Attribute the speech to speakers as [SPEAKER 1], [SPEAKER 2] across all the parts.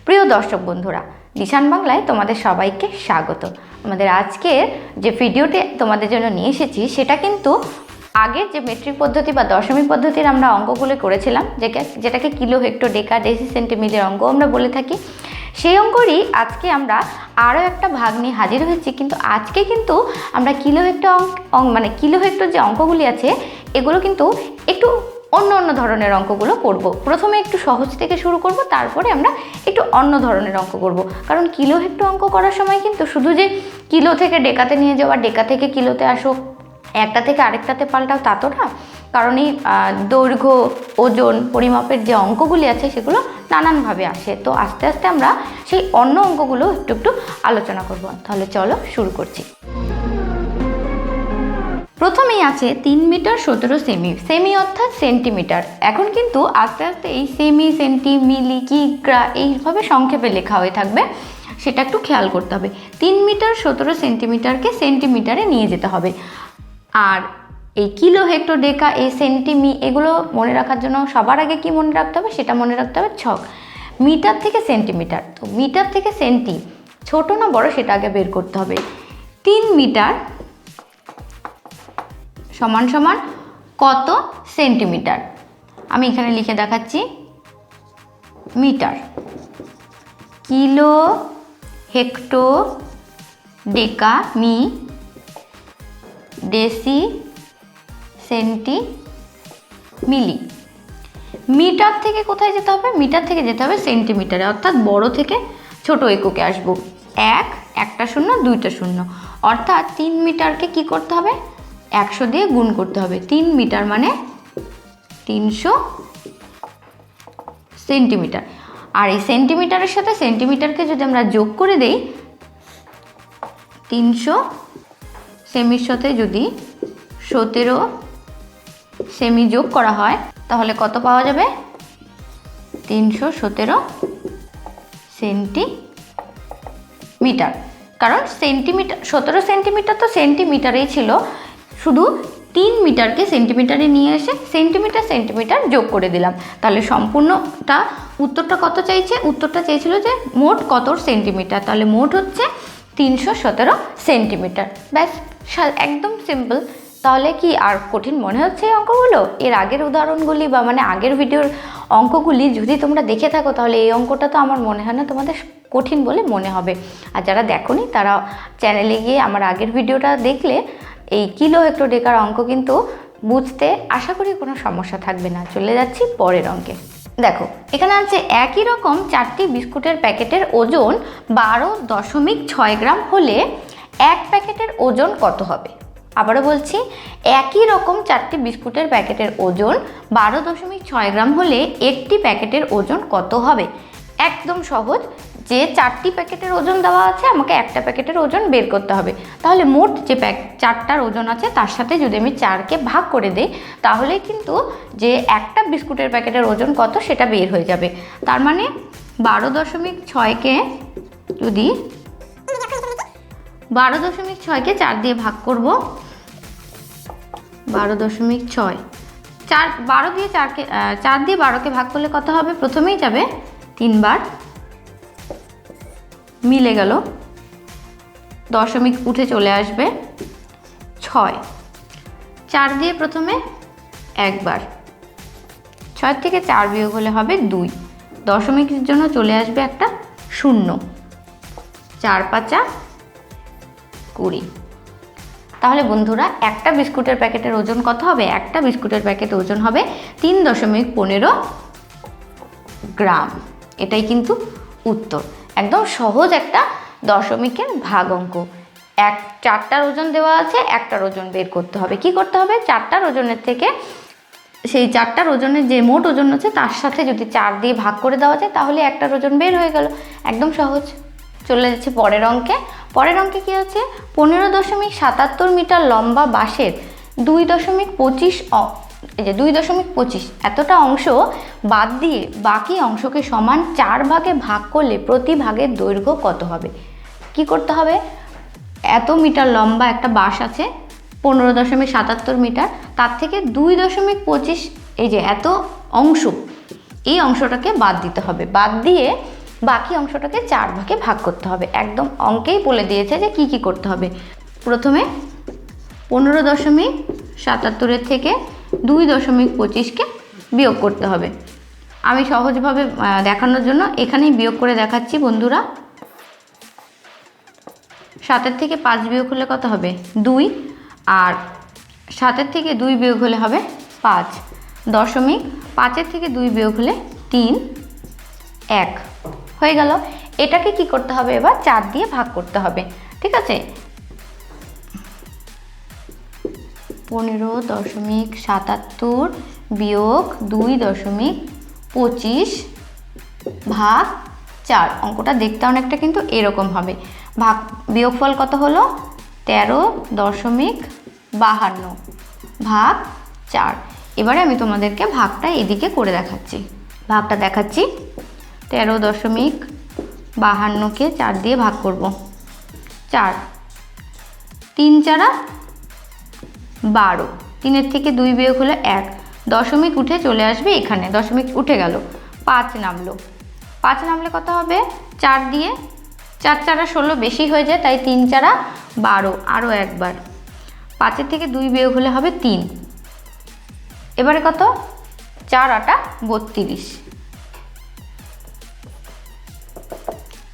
[SPEAKER 1] প্রিয় দর্শক বন্ধুরা, দিশান বাংলায় তোমাদের সবাইকে স্বাগত। আমাদের আজকের যে ভিডিওটি তোমাদের জন্য নিয়ে এসেছি সেটা কিন্তু আগের যে মেট্রিক পদ্ধতি বা দশমিক পদ্ধতির আমরা অঙ্কগুলো করেছিলাম, যেটাকে কিলো, হেক্টর, ডেকা, ডেসি, সেন্টিমিটার অঙ্ক আমরা বলে থাকি, সেই অঙ্করই আজকে আমরা আরও একটা ভাগ নিয়ে হাজির হয়েছি। কিন্তু আজকে কিন্তু আমরা কিলো হেক্টর মানে কিলো হেক্টর যে অঙ্কগুলি আছে এগুলো কিন্তু একটু অন্য ধরনের অঙ্কগুলো করব। প্রথমে একটু সহজ থেকে শুরু করব, তারপরে আমরা একটু অন্য ধরনের অঙ্ক করব। কারণ কিলো হেক্টর অঙ্ক করার সময় কিন্তু শুধু যে কিলো থেকে ডেকাতে নিয়ে যাওয়া, ডেকা থেকে কিলোতে আসো, একটা থেকে আরেকটাতে পাল্টাও, তা তো না। কারণ এই দৈর্ঘ্য, ওজন, পরিমাপের যে অঙ্কগুলি আছে সেগুলো নানানভাবে আসে। তো আস্তে আস্তে আমরা সেই অন্য অঙ্কগুলো একটু আলোচনা করব। তাহলে চলো শুরু করছি। প্রথমেই আছে 3 মিটার 17 সেমি। সেমি অর্থাৎ সেন্টিমিটার। এখন কিন্তু আস্তে আস্তে এই সেমি, সেন্টি, মিলি, কিগ্রা এইভাবে সংক্ষেপে লেখা হয়ে থাকবে, সেটা একটু খেয়াল করতে হবে। 3 মিটার 17 সেন্টিমিটারকে সেন্টিমিটারে নিয়ে যেতে হবে। আর এই কিলো, হেক্টর, ডেকা, এই সেন্টিমি এগুলো মনে রাখার জন্য সবার আগে কি মনে রাখতে হবে, সেটা মনে রাখতে হবে ছক। মিটার থেকে সেন্টিমিটার, তো মিটার থেকে সেন্টি ছোট না বড় সেটা আগে বের করতে হবে। 3 মিটার সমান সমান কত সেন্টিমিটার, আমি এখানে লিখে দেখাচ্ছি মিটার। কিলো, হেক্টর, ডেকা, মি, ডেসি, সেন্টি, মিলি। মিটার থেকে কোথায় যেতে হবে? মিটার থেকে যেতে হবে সেন্টিমিটারে, অর্থাৎ বড় থেকে ছোট এককে আসবো। একটা শূন্য, দুইটা শূন্য, অর্থাৎ 3 মিটারকে কি করতে হবে? 100 দিয়ে গুণ করতে হবে। 3 মিটার মানে 300 সেন্টিমিটার। আর এই সেন্টিমিটারের সাথে সেন্টিমিটারকে যদি আমরা যোগ করে দেই, 300 সেমির সাথে যদি 17 সেমি যোগ করা হয় তাহলে কত পাওয়া যাবে? 317 সেন্টিমিটার। কারণ সেন্টিমিটার 17 সেন্টিমিটার তো সেন্টিমিটারেই ছিল, শুধু 3 মিটারকে সেন্টিমিটারে নিয়ে এসে সেন্টিমিটার যোগ করে দিলাম। তাহলে সম্পূর্ণটা উত্তরটা কত চাইছে? উত্তরটা চেয়েছিল যে মোট কত সেন্টিমিটার, তাহলে মোট হচ্ছে 317 সেন্টিমিটার। ব্যাস, একদম সিম্পল। তাহলে কি আর কঠিন মনে হচ্ছে এই অঙ্কগুলো? এর আগের উদাহরণগুলি বা মানে আগের ভিডিওর অঙ্কগুলি যদি তোমরা দেখে থাকো তাহলে এই অঙ্কটা তো আমার মনে হয় না তোমাদের কঠিন বলে মনে হবে। আর যারা দেখোনি তারা চ্যানেলে গিয়ে আমার আগের ভিডিওটা দেখলে এই কিলো, হেক্টর, ডেকার অঙ্ক কিন্তু বুঝতে আশা করি কোনো সমস্যা থাকবে না। চলে যাচ্ছি পরের অঙ্কে। দেখো, এখানে আছে একই রকম 4টি বিস্কুটের প্যাকেটের ওজন 12.6 গ্রাম হলে এক প্যাকেটের ওজন কত হবে? আবারও বলছি, একই রকম 4টি বিস্কুটের প্যাকেটের ওজন 12.6 গ্রাম হলে একটি প্যাকেটের ওজন কত হবে? একদম সহজ, যে 4টি প্যাকেটের ওজন দেওয়া আছে আমাকে একটা প্যাকেটের ওজন বের করতে হবে। তাহলে মোট যে 4টার ওজন আছে তার সাথে যদি আমি 4কে ভাগ করে দিই তাহলে কিন্তু যে একটা বিস্কুটের প্যাকেটের ওজন কত সেটা বের হয়ে যাবে। তার মানে 12.6কে যদি 12.6কে 4 দিয়ে ভাগ করব, 12.6 12 দিয়ে 4 দিয়ে 12কে ভাগ করলে কত হবে? প্রথমেই যাবে 3 বার, মিলে গেল, দশমিক উঠে চলে আসবে 6। 4 দিয়ে প্রথমে একবার, 6 থেকে 4 বিয়োগ হলে হবে 2, দশমিকের জন্য চলে আসবে একটা 0, 4 5 20। তাহলে বন্ধুরা, একটা বিস্কুটের প্যাকেটের ওজন কত হবে? একটা বিস্কুটের প্যাকেটের ওজন হবে 3.15 গ্রাম। এটাই কিন্তু উত্তর। একদম সহজ একটা দশমিকের ভাগ অঙ্ক। 4টার ওজন দেওয়া আছে, একটার ওজন বের করতে হবে। কি করতে হবে? 4টার ওজনের থেকে সেই 4টার ওজনের যে মোট ওজন আছে তার সাথে যদি 4 দিয়ে ভাগ করে দেওয়া যায় তাহলে একটার ওজন বের হয়ে গেল। একদম সহজ। চলে যাচ্ছে পরের অঙ্কে। পরের অঙ্কে কি আছে? 15.77 মিটার লম্বা বাঁশের 2.25 এতটা অংশ বাদ দিয়ে বাকি অংশকে সমান 4 ভাগে ভাগ করলে প্রতি ভাগের দৈর্ঘ্য কত হবে? কি করতে হবে? এত মিটার লম্বা একটা বাঁশ আছে, 15.77 মিটার, তার থেকে 2.25 এই যে এত অংশ, এই অংশটাকে বাদ দিতে হবে। বাদ দিয়ে বাকি অংশটাকে 4 ভাগে ভাগ করতে হবে। একদম অঙ্কেই বলে দিয়েছে যে কি কি করতে হবে। প্রথমে 15.77 থেকে 2.25কে বিয়োগ করতে হবে। আমি সহজভাবে দেখানোর জন্য এখানেই বিয়োগ করে দেখাচ্ছি বন্ধুরা। 7 থেকে 5 বিয়োগ হলে কত হবে? 2। আর 7 থেকে 2 বিয়োগ হলে হবে 5। 5 থেকে 2 বিয়োগ হলে 3, 1 হয়ে গেল। এটাকে কি করতে হবে? এবার 4 দিয়ে ভাগ করতে হবে। ঠিক আছে, 15.77 বিয়োগ 2.25 ভাগ 4। অঙ্কটা দেখতে অনেকটা কিন্তু এরকম হবে। বিয়োগফল কত হলো? 13.52 ভাগ 4। এবারে আমি তোমাদেরকে ভাগটা এদিকে করে দেখাচ্ছি। ভাগটা দেখাচ্ছি। 13.52কে 4 দিয়ে ভাগ করব। 4, 3 4 12। 3 থেকে 2 বিয়োগ হলো 1। দশমিক উঠে চলে আসবে এখানে, দশমিক উঠে গেল, 5 নামলো। 5 নামলে কত হবে? 4 দিয়ে 4 4 16 বেশি হয়ে যায়, তাই 3 4 12। আরও একবার 5 থেকে 2 বিয়োগ হলে হবে 3। এবারে কত? 4 8 32,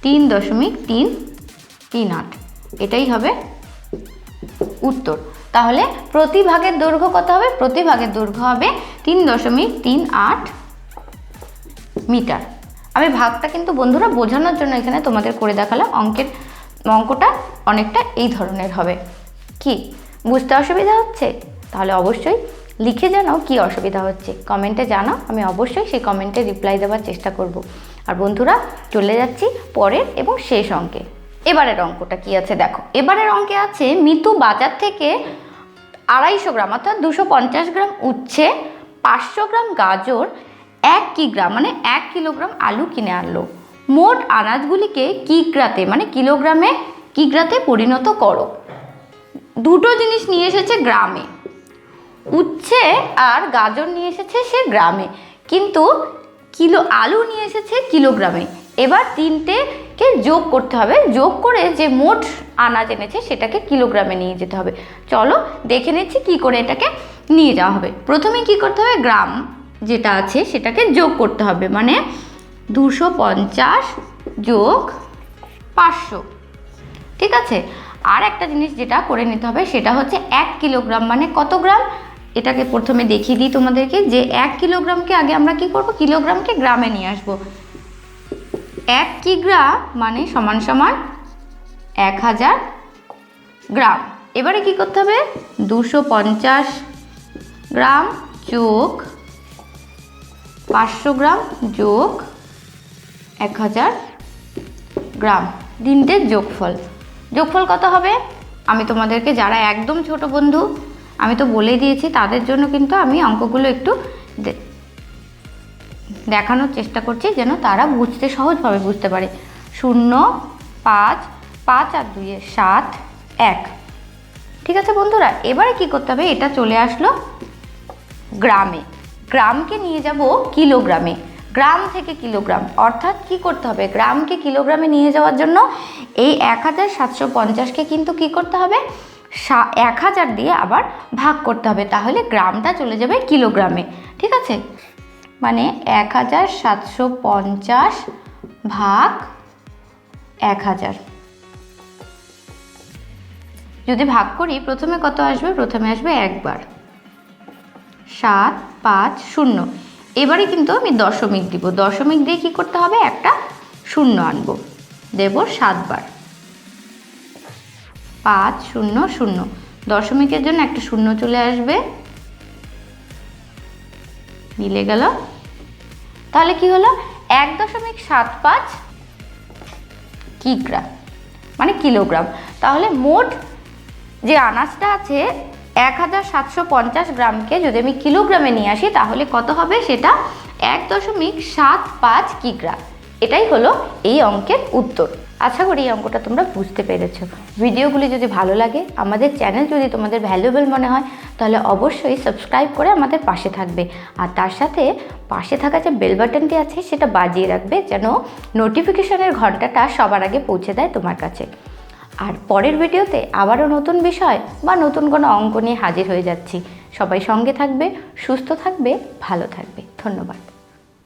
[SPEAKER 1] 3.338। এটাই হবে উত্তর। তাহলে প্রতি ভাগের দৈর্ঘ্য কত হবে? প্রতি ভাগের দৈর্ঘ্য হবে 3.38 মিটার। আমি ভাগটা কিন্তু বন্ধুরা বোঝানোর জন্য এখানে তোমাদের করে দেখালাম। অঙ্কটা অনেকটা এই ধরনের হবে। কি বুঝতে অসুবিধা হচ্ছে? তাহলে অবশ্যই লিখে জানাও কি অসুবিধা হচ্ছে, কমেন্টে জানাও। আমি অবশ্যই সেই কমেন্টে রিপ্লাই দেওয়ার চেষ্টা করব। আর বন্ধুরা চলে যাচ্ছি পরের এবং শেষ অঙ্কে। এবারের অঙ্কটা কি আছে দেখো। এবারের অঙ্কে আছে মিতু বাজার থেকে 250 গ্রাম অর্থাৎ 250 গ্রাম উচ্ছে, 500 গ্রাম গাজর, 1 কিগ্রা মানে 1 কিলোগ্রাম আলু কিনে আনলো। মোট আনাজগুলিকে কিগ্রাতে মানে কিলোগ্রামে কিগ্রাতে পরিণত করো। দুটো জিনিস নিয়ে এসেছে গ্রামে, উচ্ছে আর গাজর নিয়ে এসেছে সে গ্রামে, কিন্তু আলু নিয়ে এসেছে কিলোগ্রামে। এবার তিনটেকে যোগ করতে হবে, যোগ করে যে মোট আনাজ এনেছে সেটাকে কিলোগ্রামে নিয়ে যেতে হবে। চলো দেখে নিচ্ছি কি করে এটাকে নিয়ে যাওয়া হবে। প্রথমে কি করতে হবে? গ্রাম যেটা আছে সেটাকে যোগ করতে হবে, মানে 250 যোগ 500। ঠিক আছে, আর একটা জিনিস যেটা করে নিতে হবে সেটা হচ্ছে 1 কিলোগ্রাম মানে কত গ্রাম। এটাকে প্রথমে দেখিয়ে দিই তোমাদেরকে যে 1 কিলোগ্রামকে আগে আমরা কি করব? কিলোগ্রামকে গ্রামে নিয়ে আসব। 1 কিগ্রা মানে সমান সমান 1000 গ্রাম। এবারে কি করতে হবে? 250 গ্রাম যোগ 500 গ্রাম যোগ 1000 গ্রাম, তিনটের যোগফল। যোগফল কত হবে? আমি তোমাদেরকে যারা একদম ছোট বন্ধু আমি তো বলে দিয়েছি, তাদের জন্য কিন্তু আমি অঙ্কগুলো একটু দেখানোর চেষ্টা করছি যেন তারা সহজভাবে বুঝতে পারে। 0 5 5 আর 2 7 1। ঠিক আছে বন্ধুরা, এবারে কি করতে হবে? এটা চলে আসলো গ্রামে, গ্রামকে নিয়ে যাব কিলোগ্রামে। গ্রাম থেকে কিলোগ্রাম অর্থাৎ কি করতে হবে? গ্রামকে কিলোগ্রামে নিয়ে যাওয়ার জন্য এই 1750কে কিন্তু কি করতে হবে? 1000 দিয়ে আবার ভাগ করতে হবে, তাহলে গ্রামটা চলে যাবে কিলোগ্রামে। ঠিক আছে, মানে 1750 ভাগ 1000 যদি ভাগ করি, প্রথমে কত আসবে? প্রথমে আসবে একবার 7 5 0। এবারে কিন্তু আমি দশমিক দিব, দশমিক দিয়ে কি করতে হবে? একটা 0 আনবো, দেব 7 বার। 5 0 0, দশমিকের জন্য একটা 0 চলে আসবে, মিলে গেল। তাহলে কি হলো? 1.75 কিগ্রা মানে কিলোগ্রাম। তাহলে মোট যে আনাজটা আছে 1750 গ্রামকে যদি আমি কিলোগ্রামে নিয়ে আসি তাহলে কত হবে? সেটা 1.75 কিগ্রা। এটাই হলো এই অঙ্কের উত্তর। আশা করি এই অঙ্কটা তোমরা বুঝতে পেরেছো। ভিডিওগুলি যদি ভালো লাগে, আমাদের চ্যানেল যদি তোমাদের ভ্যালুয়েবল মনে হয়, তাহলে অবশ্যই সাবস্ক্রাইব করে আমাদের পাশে থাকবে। আর তার সাথে পাশে থাকা যে বেল বাটনটি আছে সেটা বাজিয়ে রাখবে, যেন নোটিফিকেশনের ঘন্টাটা সবার আগে পৌঁছে দেয় তোমার কাছে। আর পরের ভিডিওতে আবারও নতুন বিষয় বা নতুন কোনো অঙ্ক নিয়ে হাজির হয়ে যাচ্ছি। সবাই সঙ্গে থাকবে, সুস্থ থাকবে, ভালো থাকবে। ধন্যবাদ।